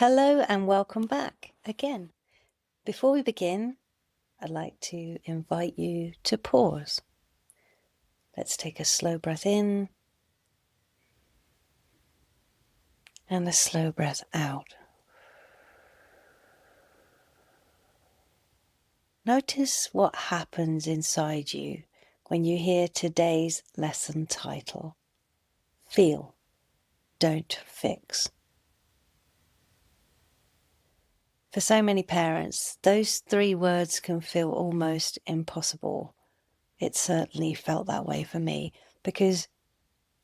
Hello and welcome back again. Before we begin, I'd like to invite you to pause. Let's take a slow breath in and a slow breath out. Notice what happens inside you when you hear today's lesson title. Feel, don't fix. For so many parents, those 3 words can feel almost impossible. It certainly felt that way for me, because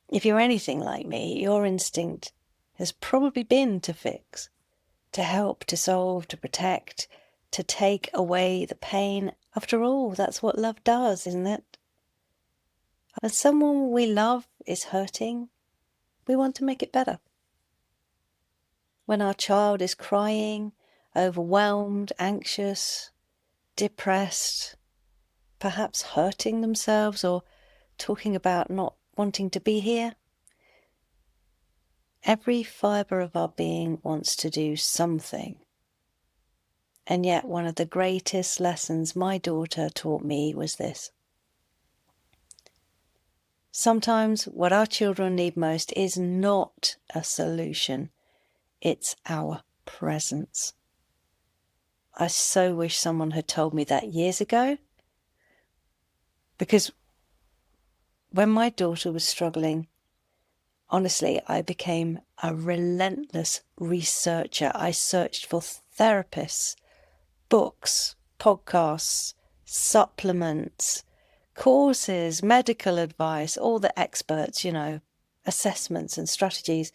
if you're anything like me, your instinct has probably been to fix, to help, to solve, to protect, to take away the pain. After all, that's what love does, isn't it? When someone we love is hurting, we want to make it better. When our child is crying, overwhelmed, anxious, depressed, perhaps hurting themselves or talking about not wanting to be here, every fibre of our being wants to do something. And yet one of the greatest lessons my daughter taught me was this. Sometimes what our children need most is not a solution, it's our presence. I so wish someone had told me that years ago, because when my daughter was struggling, honestly, I became a relentless researcher. I searched for therapists, books, podcasts, supplements, courses, medical advice, all the experts, assessments and strategies,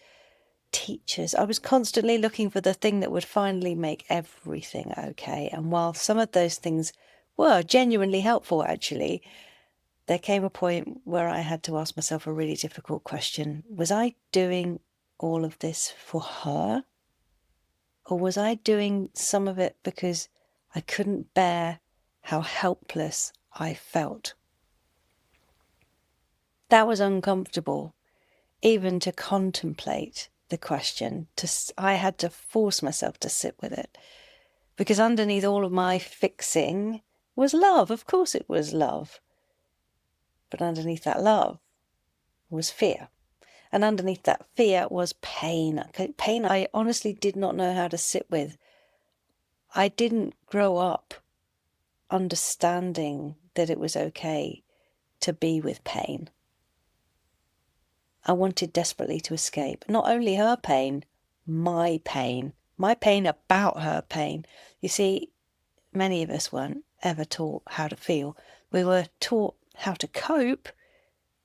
teachers. I was constantly looking for the thing that would finally make everything okay. And while some of those things were genuinely helpful, actually, there came a point where I had to ask myself a really difficult question. Was I doing all of this for her? Or was I doing some of it because I couldn't bear how helpless I felt? That was uncomfortable, even to contemplate the question. I had to force myself to sit with it, because underneath all of my fixing was love. Of course it was love. But underneath that love was fear. And underneath that fear was pain. Pain I honestly did not know how to sit with. I didn't grow up understanding that it was okay to be with pain. I wanted desperately to escape not only her pain my pain about her pain. You see, many of us weren't ever taught how to feel. We were taught how to cope,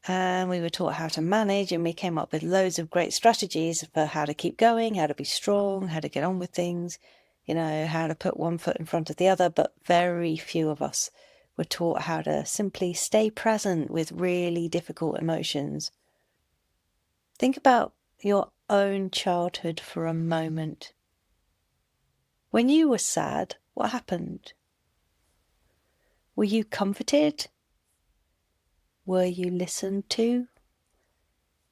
and we were taught how to manage, and we came up with loads of great strategies for how to keep going, how to be strong, how to get on with things, how to put one foot in front of the other. But very few of us were taught how to simply stay present with really difficult emotions. Think about your own childhood for a moment. When you were sad, what happened? Were you comforted? Were you listened to?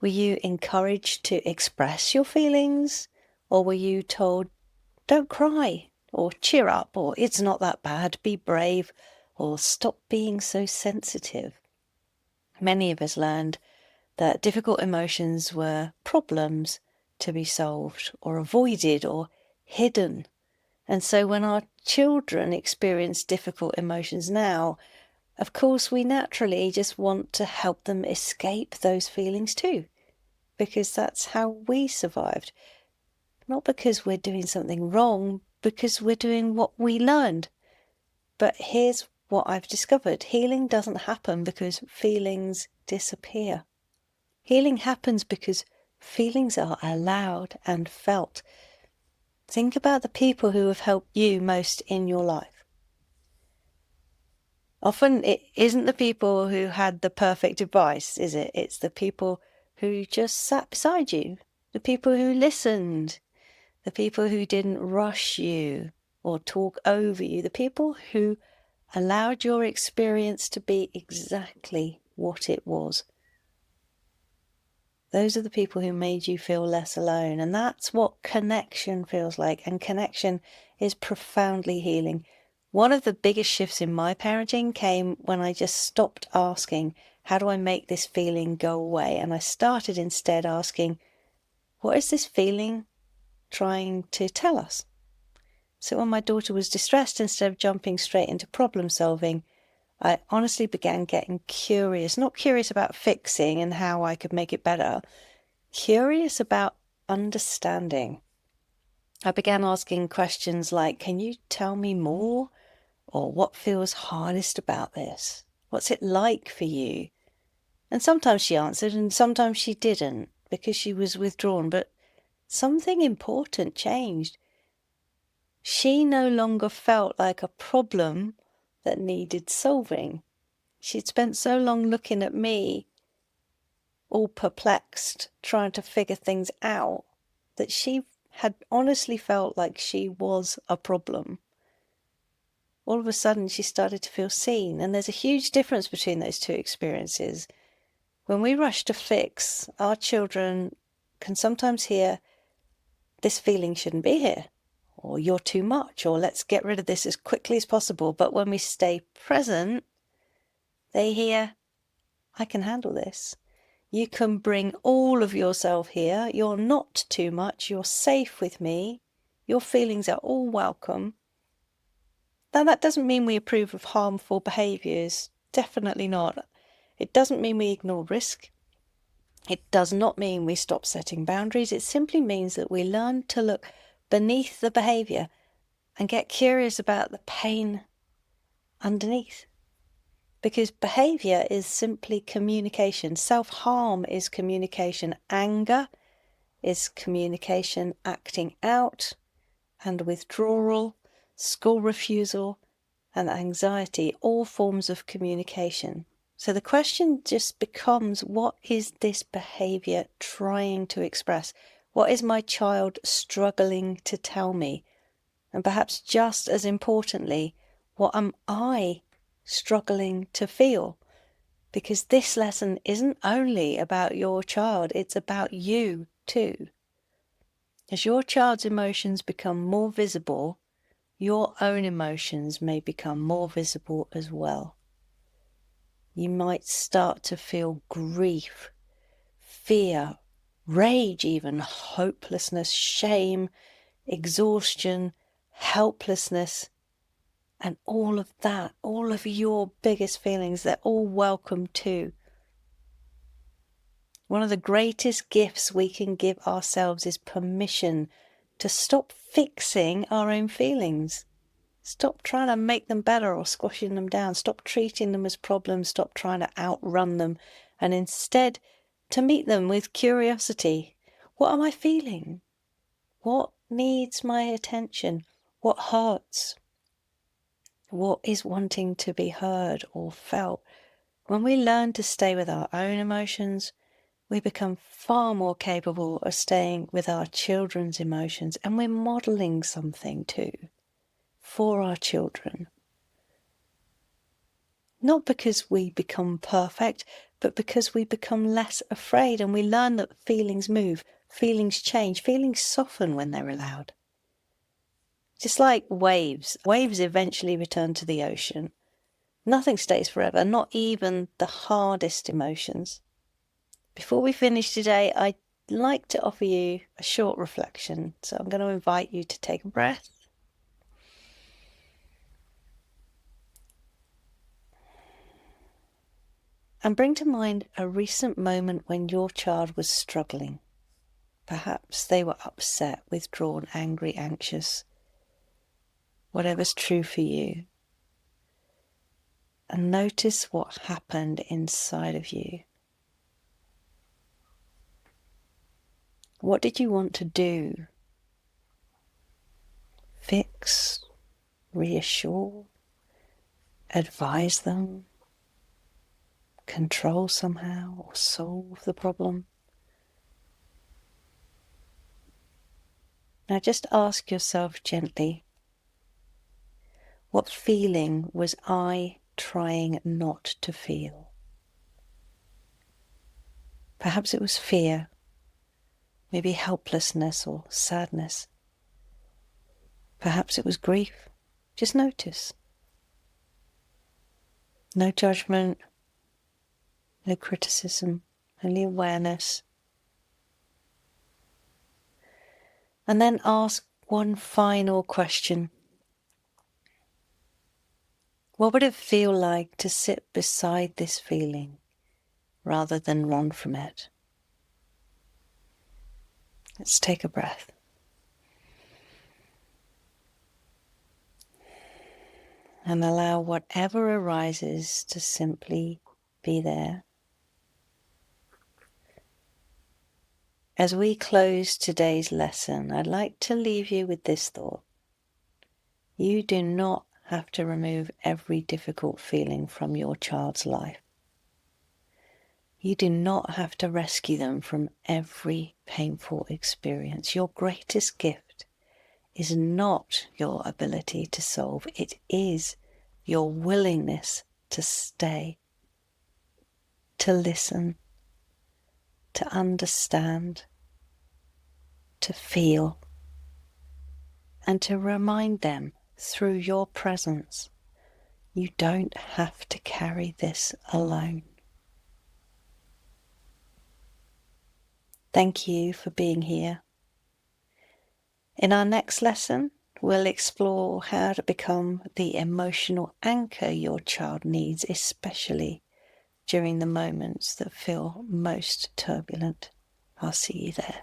Were you encouraged to express your feelings? Or were you told, don't cry, or cheer up, or it's not that bad, be brave, or stop being so sensitive? Many of us learned that difficult emotions were problems to be solved, or avoided, or hidden. And so when our children experience difficult emotions now, of course we naturally just want to help them escape those feelings too, because that's how we survived. Not because we're doing something wrong, because we're doing what we learned. But here's what I've discovered. Healing doesn't happen because feelings disappear. Healing happens because feelings are allowed and felt. Think about the people who have helped you most in your life. Often it isn't the people who had the perfect advice, is it? It's the people who just sat beside you, the people who listened, the people who didn't rush you or talk over you, the people who allowed your experience to be exactly what it was. Those are the people who made you feel less alone. And that's what connection feels like. And connection is profoundly healing. One of the biggest shifts in my parenting came when I just stopped asking, how do I make this feeling go away? And I started instead asking, what is this feeling trying to tell us? So when my daughter was distressed, instead of jumping straight into problem solving, I honestly began getting curious, not curious about fixing and how I could make it better, curious about understanding. I began asking questions like, can you tell me more? Or what feels hardest about this? What's it like for you? And sometimes she answered and sometimes she didn't because she was withdrawn, but something important changed. She no longer felt like a problem that needed solving. She'd spent so long looking at me, all perplexed, trying to figure things out, that she had honestly felt like she was a problem. All of a sudden, she started to feel seen, and there's a huge difference between those two experiences. When we rush to fix, our children can sometimes hear, this feeling shouldn't be here, or you're too much, or let's get rid of this as quickly as possible. But when we stay present, they hear, I can handle this. You can bring all of yourself here. You're not too much. You're safe with me. Your feelings are all welcome. Now, that doesn't mean we approve of harmful behaviours. Definitely not. It doesn't mean we ignore risk. It does not mean we stop setting boundaries. It simply means that we learn to look beneath the behaviour and get curious about the pain underneath. Because behaviour is simply communication. Self-harm is communication. Anger is communication, acting out, and withdrawal, school refusal, and anxiety, all forms of communication. So the question just becomes, what is this behaviour trying to express? What is my child struggling to tell me? And perhaps just as importantly, what am I struggling to feel? Because this lesson isn't only about your child, it's about you too. As your child's emotions become more visible, your own emotions may become more visible as well. You might start to feel grief, fear, rage even, hopelessness, shame, exhaustion, helplessness, and all of that, all of your biggest feelings, they're all welcome too. One of the greatest gifts we can give ourselves is permission to stop fixing our own feelings. Stop trying to make them better or squashing them down. Stop treating them as problems. Stop trying to outrun them. And instead, to meet them with curiosity. What am I feeling? What needs my attention? What hurts? What is wanting to be heard or felt? When we learn to stay with our own emotions, we become far more capable of staying with our children's emotions, and we're modelling something too for our children. Not because we become perfect, but because we become less afraid and we learn that feelings move, feelings change, feelings soften when they're allowed. Just like waves. Waves eventually return to the ocean. Nothing stays forever, not even the hardest emotions. Before we finish today, I'd like to offer you a short reflection. So I'm going to invite you to take a breath. And bring to mind a recent moment when your child was struggling. Perhaps they were upset, withdrawn, angry, anxious. Whatever's true for you. And notice what happened inside of you. What did you want to do? Fix, reassure, advise them, control somehow, or solve the problem? Now just ask yourself gently, what feeling was I trying not to feel? Perhaps it was fear, maybe helplessness or sadness. Perhaps it was grief. Just notice. No judgment, no criticism, only awareness. And then ask one final question. What would it feel like to sit beside this feeling rather than run from it? Let's take a breath. And allow whatever arises to simply be there. As we close today's lesson, I'd like to leave you with this thought. You do not have to remove every difficult feeling from your child's life. You do not have to rescue them from every painful experience. Your greatest gift is not your ability to solve. It is your willingness to stay, to listen, to understand, to feel, and to remind them through your presence, you don't have to carry this alone. Thank you for being here. In our next lesson, we'll explore how to become the emotional anchor your child needs, especially during the moments that feel most turbulent. I'll see you there.